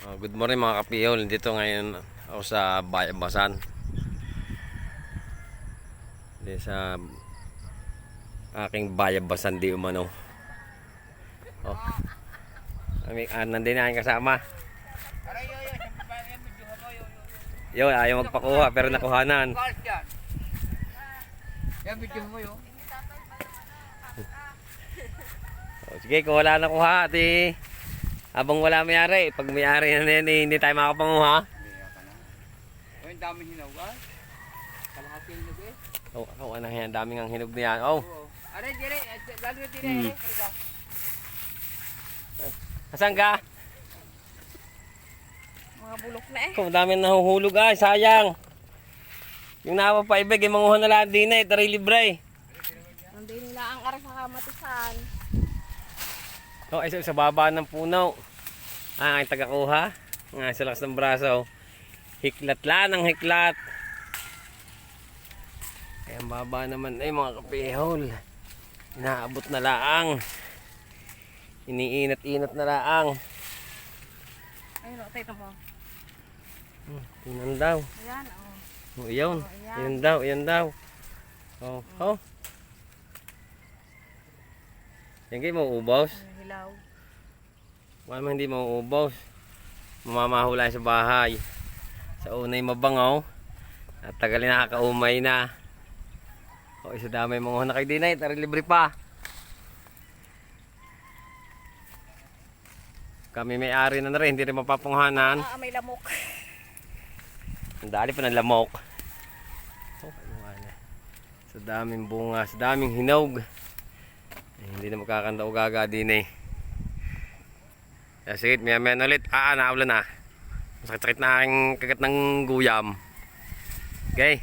Good morning mga kapihol. Dito ngayon ako sa Bayabasan. Dito sa aking Bayabasan di umano. Oh. Nandun na aking kasama. Yo, ayaw magpakuha pero nakuhanan. Yan, video mo yun. Sige, kung wala nakuha, habang wala mayari, pag mayari na yan, hindi tayo makapanguha. O, yung dami hinog, ah. Kalahati hinog eh. Oh, ano yan, daming ang hinog niyan. Oh, Aray, dire, lalo na dire, asan ka? Mga bulok na eh. Kung dami nahuhulog ay, sayang. Yung napapaibig, yung manguha na lang din eh, tari libre. Hindi nila ang aras sa kamatisan. Oh, ay sa baba ng puno. Ay tagakuha. Nga sa lakas ng braso. Hiklat lang ng hiklat. Ay ang baba naman ay mga kapihol. Inaabot na laang. Iniinat-inat na laang. Ayun, ito mo. Tingnan daw. Ayan, oh. Oh, iyon. Oh, ayan. Iyon daw, iyon daw. Oh, oh. Yan kayo mauubos. Ang hilaw. Wala hindi mauubos. Mamamahula sa bahay. Sa unay mabangaw. At tagal na nakakaumay na. O isa damay mga na kay dinay. Tara libre pa. Kami may-ari na rin. Hindi rin mapapunghanan. May lamok. Ang dali pa ng lamok. Oh, sa daming bunga. Sa daming hinog. Hindi na makakanda o gaga din eh. Sige, maya ulit. Naulan na. Masakit-sakit na aking kagat ng guyam. Okay.